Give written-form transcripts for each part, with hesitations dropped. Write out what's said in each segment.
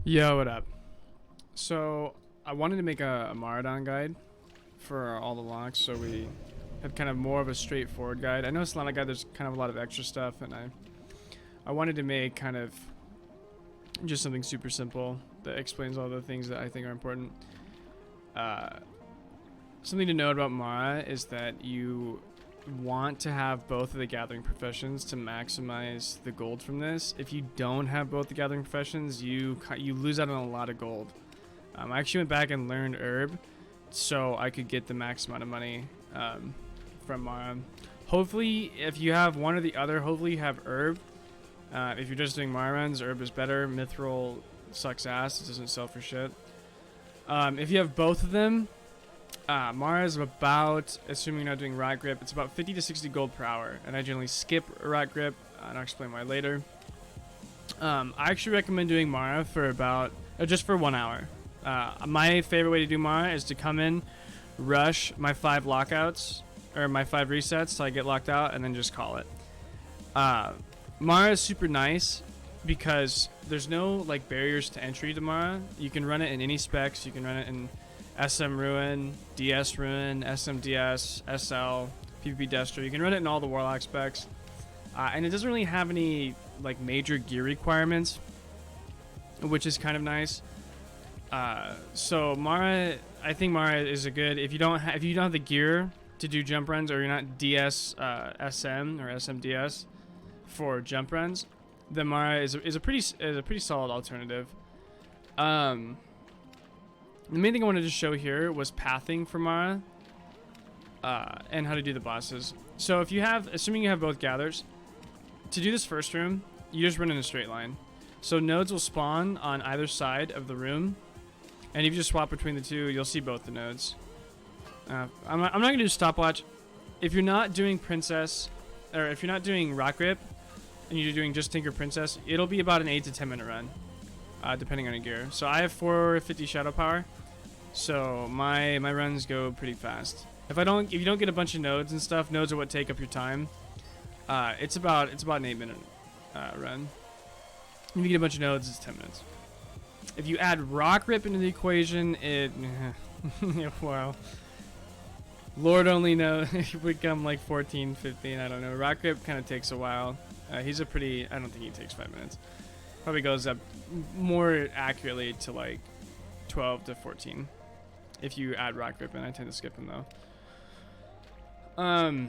Yo, what up? So, I wanted to make a Marathon guide for all the locks, so we have kind of more of a straightforward guide. I know Solana guide, there's kind of a lot of extra stuff, and I wanted to make kind of just something super simple that explains all the things that I think are important. Something to note about Mara is that you want to have both of the gathering professions to maximize the gold from this. If you don't have both the gathering professions, you lose out on a lot of gold. I actually went back and learned herb so I could get the max amount of money from Mara. Hopefully, if you have one or the other, hopefully you have herb. If you're just doing Mara runs, herb is better. Mithril sucks ass. It doesn't sell for shit. If you have both of them, Mara is about, assuming you're not doing Rock Grip, it's about 50 to 60 gold per hour. And I generally skip Rock Grip, and I'll explain why later. I actually recommend doing Mara for about, just for 1 hour. My favorite way to do Mara is to come in, rush my 5 lockouts, or my 5 resets till I get locked out, and then just call it. Mara is super nice because there's no like barriers to entry to Mara. You can run it in any specs. You can run it in SM Ruin, DS Ruin, SMDS, SL, PvP Destro. You can run it in all the Warlock specs. And it doesn't really have any like major gear requirements, which is kind of nice. So Mara, I think Mara is a good, if you don't have the gear to do jump runs, or you're not DS SM or SMDS for jump runs, then Mara is a pretty solid alternative. The main thing I wanted to show here was pathing for Mara, and how to do the bosses. So if you have, assuming you have both gathers, to do this first room, you just run in a straight line. So nodes will spawn on either side of the room, and if you just swap between the two, you'll see both the nodes. I'm not gonna do stopwatch. If you're not doing Princess, or if you're not doing Rock Grip, and you're doing just Tinker Princess, it'll be about an 8 to 10 minute run, depending on your gear. So I have 450 Shadow Power, so my runs go pretty fast. If you don't get a bunch of nodes and stuff, nodes are what take up your time. It's about an 8 minute run. If you get a bunch of nodes, it's 10 minutes. If you add Rock Rip into the equation, it wow. Lord only knows, it would become like 14, 15, I don't know. Rock Grip kind of takes a while. He's a pretty, I don't think he takes 5 minutes. Probably goes up more accurately to like 12 to 14 if you add Rock Grip in. I tend to skip him though.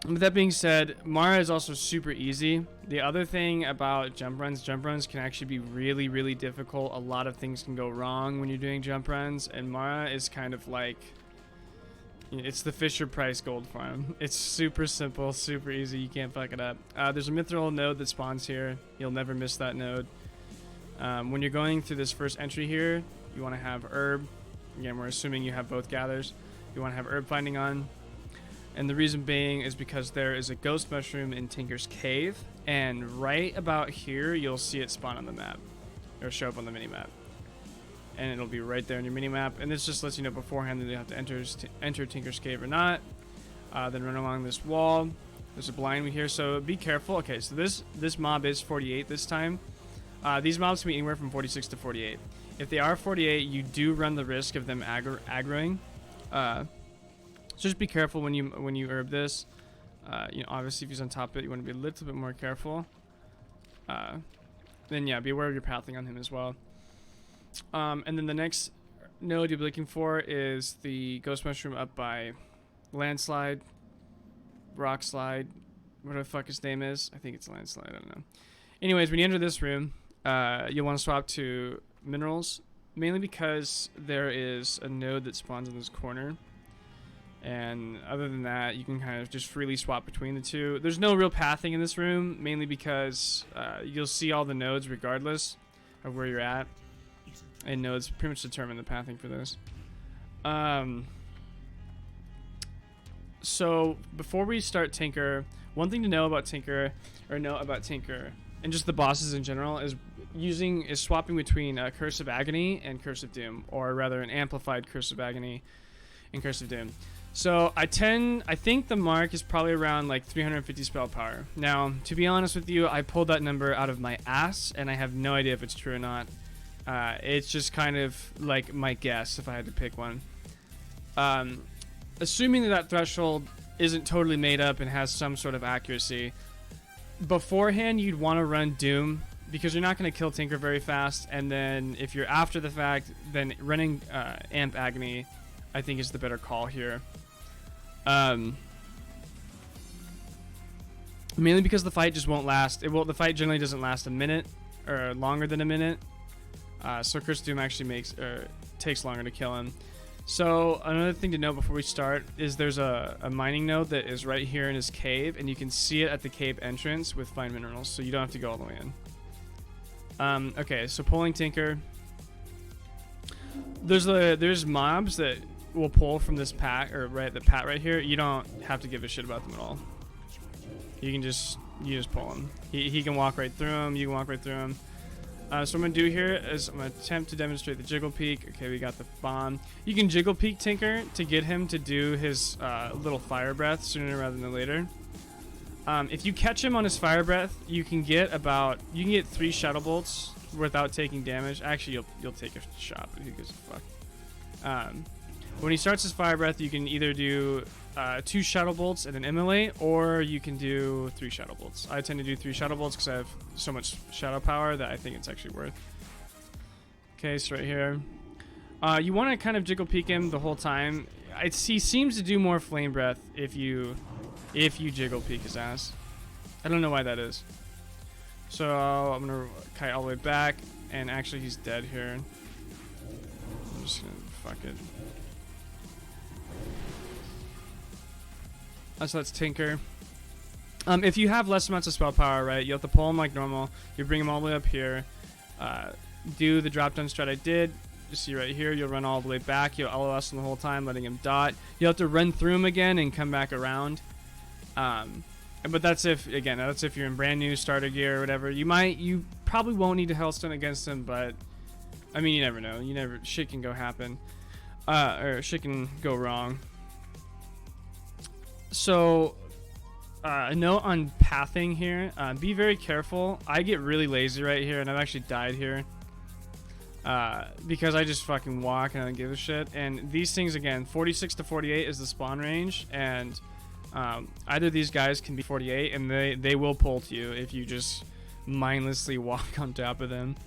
With that being said, Mara is also super easy. The other thing about jump runs can actually be really, really difficult. A lot of things can go wrong when you're doing jump runs, and Mara is kind of like, it's the Fisher Price gold farm. It's super simple, super easy. You can't fuck it up. There's a mithril node that spawns here. You'll never miss that node. When you're going through this first entry here, you want to have herb. Again, we're assuming you have both gathers. You want to have herb finding on. And the reason being is because there is a ghost mushroom in Tinker's Cave. And right about here, you'll see it spawn on the map. Or show up on the mini-map. And it'll be right there in your mini-map. And this just lets you know beforehand that you have to enter Tinker's Cave or not. Then run along this wall. There's a blind here, so be careful. Okay, so this mob is 48 this time. These mobs can be anywhere from 46 to 48. If they are 48, you do run the risk of them aggroing. So just be careful when you herb this. Obviously if he's on top of it, you want to be a little bit more careful. Then yeah, be aware of your pathing on him as well. And then the next node you'll be looking for is the ghost mushroom up by landslide, rock slide, whatever the fuck his name is. I think it's landslide, I don't know. Anyways, when you enter this room, you'll want to swap to minerals, mainly because there is a node that spawns in this corner. And other than that, you can kind of just freely swap between the two. There's no real pathing in this room, mainly because you'll see all the nodes regardless of where you're at. And nodes pretty much determine the pathing for this. So before we start Tinker, one thing to know about Tinker, and just the bosses in general, is swapping between Curse of Agony and Curse of Doom, or rather an amplified Curse of Agony and Curse of Doom. So I think the mark is probably around like 350 spell power. Now, to be honest with you, I pulled that number out of my ass, and I have no idea if it's true or not. It's just kind of like my guess if I had to pick one. Assuming that threshold isn't totally made up and has some sort of accuracy, beforehand you'd want to run Doom, because you're not going to kill Tinker very fast, and then if you're after the fact, then running Amp Agony I think is the better call here. Mainly because the fight just won't last. The fight generally doesn't last a minute or longer than a minute. So Curse Doom actually takes longer to kill him. So another thing to note before we start is there's a mining node that is right here in his cave, and you can see it at the cave entrance with fine minerals, so you don't have to go all the way in. Okay, so pulling Tinker. There's mobs that will pull from this pat, or the pat right here. You don't have to give a shit about them at all. You just pull him. He can walk right through them. You can walk right through them. So what I'm going to do here is I'm going to attempt to demonstrate the Jiggle Peek. Okay, we got the bomb. You can Jiggle Peek Tinker to get him to do his little Fire Breath sooner rather than later. If you catch him on his Fire Breath, you can get 3 Shadow Bolts without taking damage. Actually, you'll take a shot, but who gives a fuck. When he starts his Fire Breath, you can either do 2 Shadow Bolts and an immolate, or you can do 3 Shadow Bolts. I tend to do 3 Shadow Bolts because I have so much Shadow Power that I think it's actually worth. Okay, so right here. You want to kind of Jiggle Peek him the whole time. He seems to do more Flame Breath if you Jiggle Peek his ass. I don't know why that is. So I'm going to kite all the way back, and actually he's dead here. I'm just going to fuck it. So that's Tinker. If you have less amounts of spell power, right, you have to pull him like normal. You bring him all the way up here. Do the drop down strat I did. You see right here, you'll run all the way back. You'll LOS him the whole time, letting him dot. You'll have to run through him again and come back around. But that's if you're in brand new starter gear or whatever. You probably won't need to Hellstone against him, but I mean, you never know. Shit can happen. Or shit can go wrong. So, a note on pathing here. Be very careful. I get really lazy right here, and I've actually died here. Because I just fucking walk and I don't give a shit. And these things, again, 46 to 48 is the spawn range. And either these guys can be 48, and they will pull to you if you just mindlessly walk on top of them.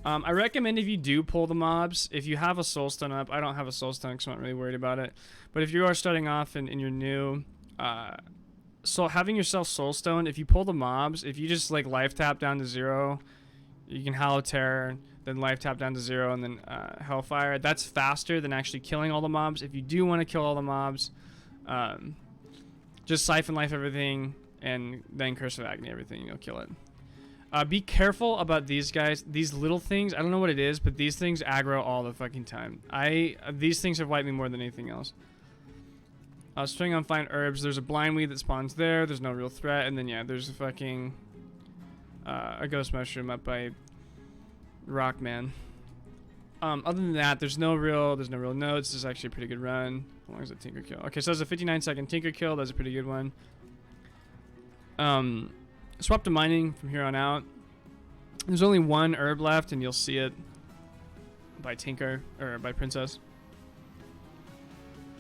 I recommend if you do pull the mobs, if you have a soulstone up. I don't have a soulstone because I'm not really worried about it. But if you are starting off and you're new, so having yourself soulstone, if you pull the mobs, if you just like life tap down to 0, you can Hallow Terror, then life tap down to 0, and then Hellfire. That's faster than actually killing all the mobs. If you do want to kill all the mobs, just siphon life everything, and then Curse of Agony everything, and you'll kill it. Be careful about these guys. These little things, I don't know what it is, but these things aggro all the fucking time. These things have wiped me more than anything else. String on fine herbs. There's a blind weed that spawns there. There's no real threat. And then, yeah, there's a fucking a ghost mushroom up by Rockman. Other than that, there's no real notes. This is actually a pretty good run. How long is a Tinker kill? Okay, so that's a 59-second Tinker kill. That's a pretty good one. Swap to mining from here on out. There's only 1 herb left, and you'll see it by Tinker, or by Princess.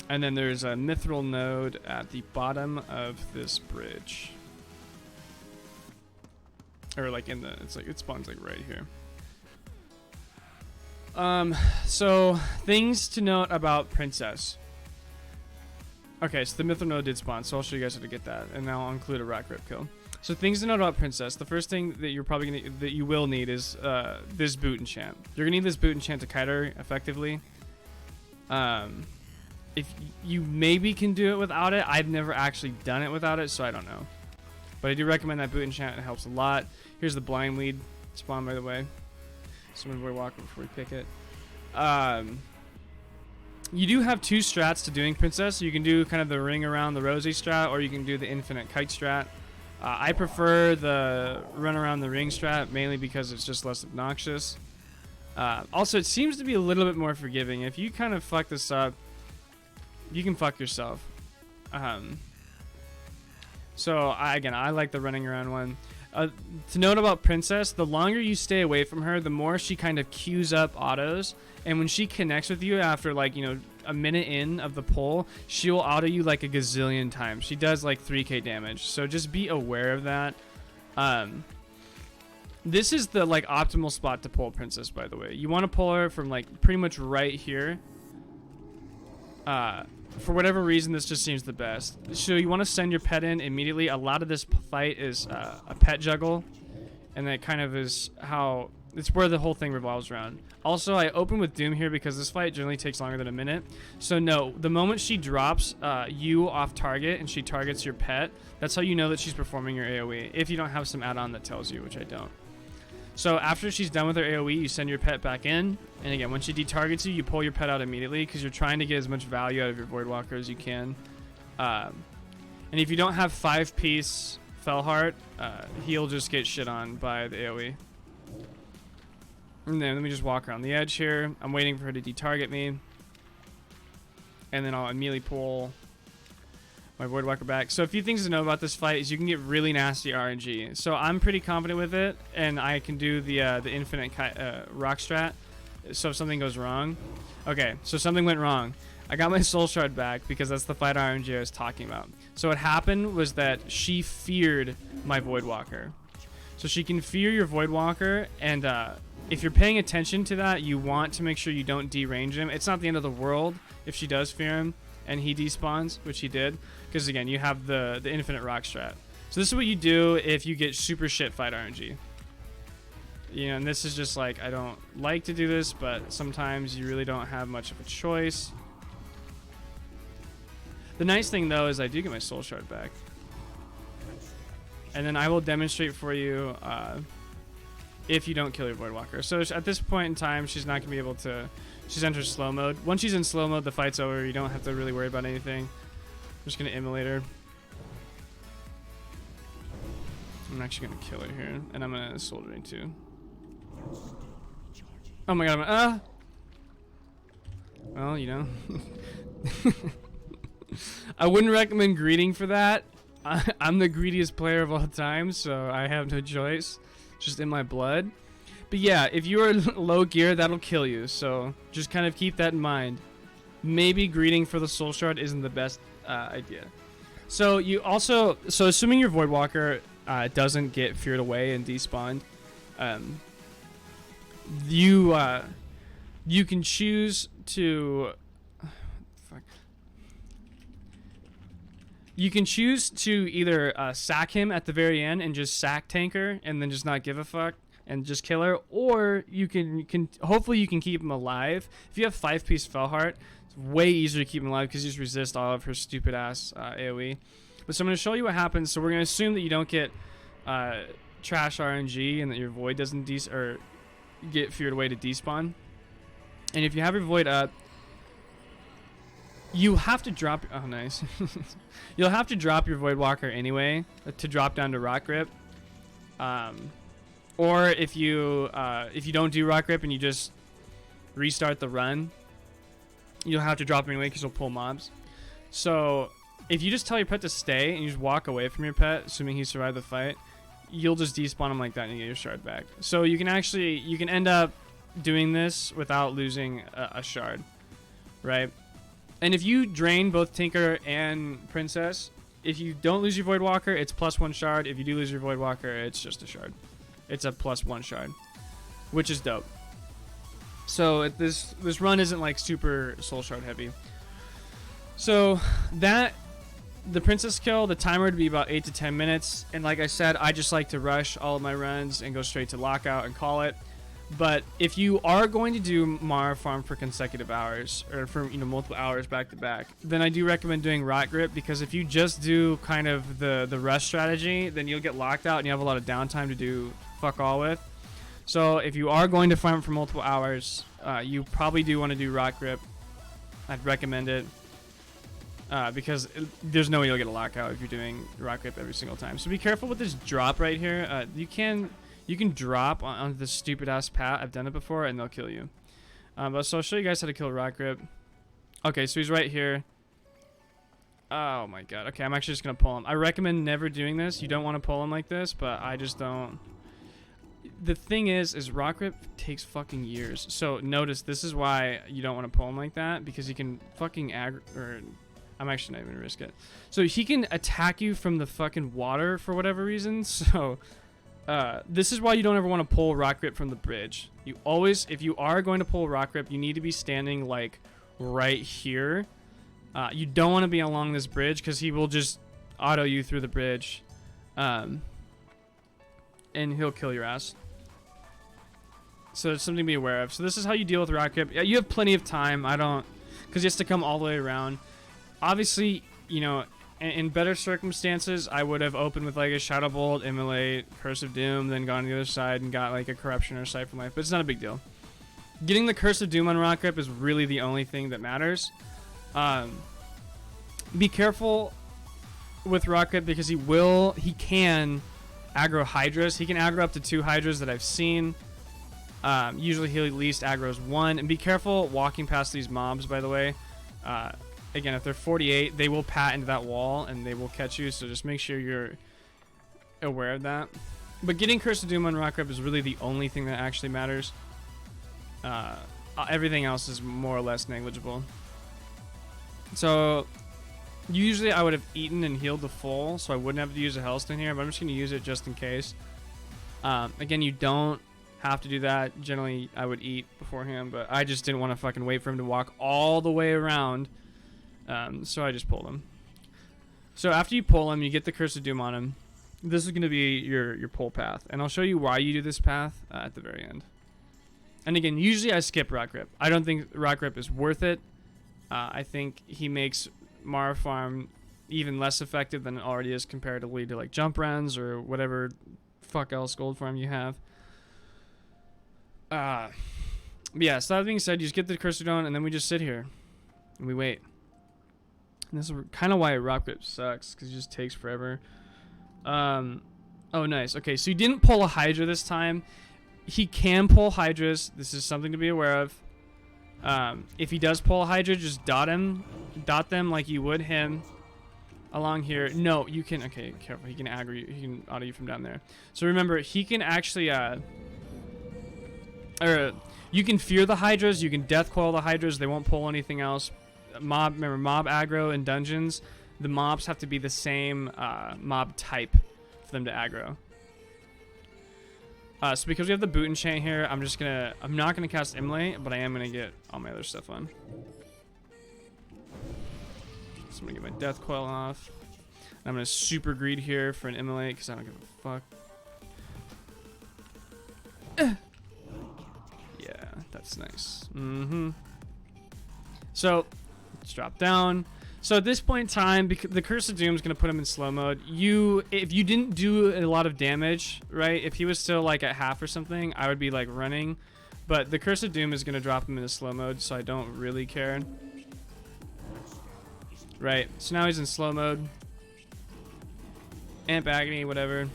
And then there's a mithril node at the bottom of this bridge. Or like it spawns like right here. So things to note about Princess. Okay, so the mithril node did spawn, so I'll show you guys how to get that, and now I'll include a rack rip kill. So things to note about Princess. The first thing that you will need is this boot enchant. You're gonna need this boot enchant to kite her effectively. If you maybe can do it without it, I've never actually done it without it, so I don't know. But I do recommend that boot enchant. It helps a lot. Here's the blind weed spawn, by the way. So I'm gonna walk before we pick it. You do have 2 strats to doing Princess. You can do kind of the ring around the rosy strat, or you can do the infinite kite strat. I prefer the run around the ring strat, mainly because it's just less obnoxious. Also, it seems to be a little bit more forgiving. If you kind of fuck this up, you can fuck yourself. So I like the running around one. To note about Princess, the longer you stay away from her, the more she kind of queues up autos. And when she connects with you after like, you know, a minute in of the pull, she'll auto you like a gazillion times. She does like 3k damage. So just be aware of that. This is the like optimal spot to pull Princess, by the way. You want to pull her from like pretty much right here. For whatever reason, this just seems the best. So you want to send your pet in immediately. A lot of this fight is a pet juggle, and that kind of is how it's where the whole thing revolves around. Also, I open with Doom here because this fight generally takes longer than a minute. So no, the moment she drops you off target and she targets your pet, that's how you know that she's performing your AoE. If you don't have some add-on that tells you, which I don't. So after she's done with her AoE, you send your pet back in. And again, when she detargets you, you pull your pet out immediately because you're trying to get as much value out of your Voidwalker as you can. And if you don't have 5-piece Fellheart, he'll just get shit on by the AoE. And then let me just walk around the edge here. I'm waiting for her to detarget me. And then I'll immediately pull my Voidwalker back. So a few things to know about this fight is you can get really nasty RNG. So I'm pretty confident with it, and I can do the infinite rock strat. So if something goes wrong, okay. So something went wrong. I got my soul shard back because that's the fight RNG I was talking about. So what happened was that she feared my Voidwalker. So she can fear your Voidwalker, and if you're paying attention to that, you want to make sure you don't derange him. It's not the end of the world if she does fear him and he despawns, which he did, because again, you have the infinite rock strat. So this is what you do if you get super shit fight RNG. You know, and this is just like, I don't like to do this, but sometimes you really don't have much of a choice. The nice thing though is I do get my soul shard back. And then I will demonstrate for you if you don't kill your Voidwalker. So at this point in time, she's not going to be able to... She's entered slow mode. Once she's in slow mode, the fight's over. You don't have to really worry about anything. I'm just going to immolate her. I'm actually going to kill her here. And I'm going to soul drain too. Oh my god, well, you know. I wouldn't recommend greeting for that. I'm the greediest player of all time, so I have no choice. It's just in my blood. But yeah, if you are low gear, that'll kill you. So just kind of keep that in mind. Maybe greeting for the soul shard isn't the best idea. So you also, assuming your Voidwalker doesn't get feared away and despawned, you can choose to. You can choose to either sack him at the very end and just sack tanker and then just not give a fuck and just kill her, or you can hopefully you can keep him alive. If you have 5-piece Fellheart, it's way easier to keep him alive because you just resist all of her stupid ass AoE. But so I'm going to show you what happens. So we're going to assume that you don't get trash RNG and that your Void doesn't get feared away to despawn. And if you have your Void up, you have to drop... Oh, nice. You'll have to drop your Voidwalker anyway to drop down to Rock Grip. Or if you don't do Rock Grip and you just restart the run, you'll have to drop him anyway because you'll pull mobs. So if you just tell your pet to stay and you just walk away from your pet, assuming he survived the fight, you'll just despawn him like that and you get your shard back. So you can end up doing this without losing a shard, right? And if you drain both Tinker and Princess, if you don't lose your Voidwalker, it's +1 shard. If you do lose your Voidwalker, it's just a shard. It's a +1 shard, which is dope. So this run isn't like super soul shard heavy. So the Princess kill, the timer would be about 8 to 10 minutes. And like I said, I just like to rush all of my runs and go straight to lockout and call it. But if you are going to do Mara farm for consecutive hours, or for multiple hours back to back, then I do recommend doing Rock Grip, because if you just do kind of the rush strategy, then you'll get locked out and you have a lot of downtime to do fuck all with. So if you are going to farm for multiple hours, you probably do want to do Rock Grip. I'd recommend it because there's no way you'll get a lockout if you're doing Rock Grip every single time. So be careful with this drop right here. You can drop onto this stupid ass pat. I've done it before and they'll kill you. So I'll show you guys how to kill Rock Grip. Okay, so he's right here. Oh my god. Okay, I'm actually just gonna pull him. I recommend never doing this. You don't want to pull him like this, but I just don't. The thing is rock rip takes fucking years. So notice this is why you don't want to pull him like that, because he can fucking I'm actually not even gonna risk it. So he can attack you from the fucking water for whatever reason. So this is why you don't ever want to pull rock rip from the bridge. You always, if you are going to pull rock rip, you need to be standing like right here. You don't want to be along this bridge because he will just auto you through the bridge, and he'll kill your ass. So it's something to be aware of. So this is how you deal with rock rip. You have plenty of time. I don't, because he has to come all the way around. Obviously, you know, in better circumstances, I would have opened with like a Shadow Bolt, Immolate, Curse of Doom, then gone to the other side and got like a Corruption or Siphon Life. But it's not a big deal. Getting the Curse of Doom on rock rip is really the only thing that matters. Be careful with rock rip because he can aggro Hydras. He can aggro up to 2 Hydras that I've seen. Usually he at least aggroes 1. And be careful walking past these mobs, by the way. Again, if they're 48, they will pat into that wall and they will catch you. So just make sure you're aware of that. But getting Curse of Doom on rock rip is really the only thing that actually matters. Everything else is more or less negligible. So usually I would have eaten and healed the full, so I wouldn't have to use a Hellstone here, but I'm just going to use it just in case. Again, you don't have to do that. Generally, I would eat beforehand, but I just didn't want to fucking wait for him to walk all the way around, so I just pulled him. So after you pull him, you get the Curse of Doom on him. This is going to be your pull path, and I'll show you why you do this path at the very end. And again, usually I skip rock rip. I don't think rock rip is worth it. I think he makes Mara Farm even less effective than it already is comparatively to like jump rounds or whatever fuck else gold farm you have. Yeah, so that being said, you just get the cursor down and then we just sit here and we wait. And this is kind of why rock rip sucks, because it just takes forever. Oh, nice. Okay, so he didn't pull a Hydra this time. He can pull Hydras. This is something to be aware of. If he does pull a Hydra, just dot them like you would him along here. No, you can, okay, careful, he can aggro you, he can auto you from down there. So remember, he can actually, you can fear the Hydras, you can death coil the Hydras, they won't pull anything else. Remember, mob aggro in dungeons, the mobs have to be the same mob type for them to aggro. So because we have the boot enchant here, I'm not gonna cast Immolate, but I am gonna get all my other stuff on. So I'm gonna get my death coil off. And I'm gonna super greed here for an Immolate because I don't give a fuck. Yeah, that's nice. So let's drop down. So at this point in time, because the Curse of Doom is going to put him in slow mode. If you didn't do a lot of damage, right? If he was still like at half or something, I would be like running. But the Curse of Doom is going to drop him into slow mode, so I don't really care. Right, so now he's in slow mode. Amp Agony, whatever.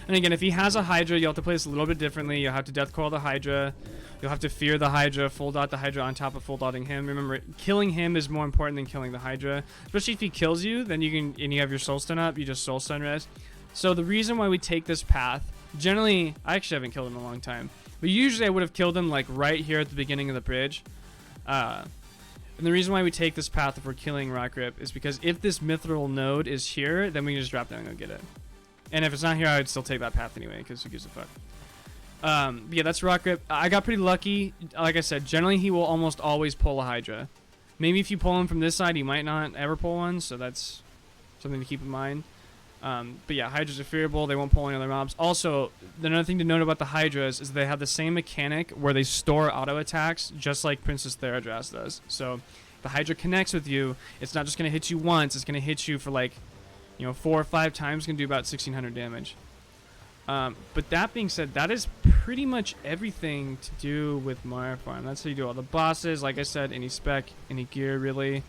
And again, if he has a Hydra, you'll have to play this a little bit differently. You'll have to death coil the Hydra. You'll have to fear the Hydra, full dot the Hydra on top of full dotting him. Remember, killing him is more important than killing the Hydra. Especially if he kills you, then you can, and you have your soul stun up, you just soul stun res. So the reason why we take this path, generally, I actually haven't killed him in a long time, but usually I would have killed him like right here at the beginning of the bridge. And the reason why we take this path if we're killing rock rip is because if this mithril node is here, then we can just drop down and go get it. And if it's not here, I would still take that path anyway, because who gives a fuck. Yeah, that's rock rip. I got pretty lucky. Like I said, generally he will almost always pull a Hydra. Maybe if you pull him from this side, he might not ever pull one, so that's something to keep in mind. But yeah, Hydras are fearable. They won't pull any other mobs. Also, another thing to note about the Hydras is they have the same mechanic where they store auto attacks, just like Princess Theradras does. So if the Hydra connects with you, it's not just going to hit you once. It's going to hit you for like, 4 or 5 times. Going to do about 1,600 damage. But that being said, that is pretty much everything to do with Mara Farm. That's how you do all the bosses. Like I said, any spec, any gear, really.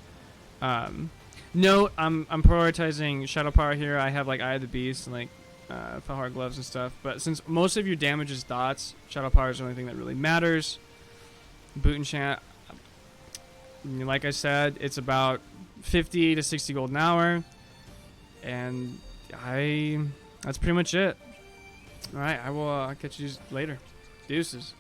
Note, I'm prioritizing Shadow Power here. I have like Eye of the Beast and like Felhar Gloves and stuff. But since most of your damage is dots, Shadow Power is the only thing that really matters. Boot enchant, like I said, it's about 50 to 60 gold an hour. And that's pretty much it. All right, I will catch you later. Deuces.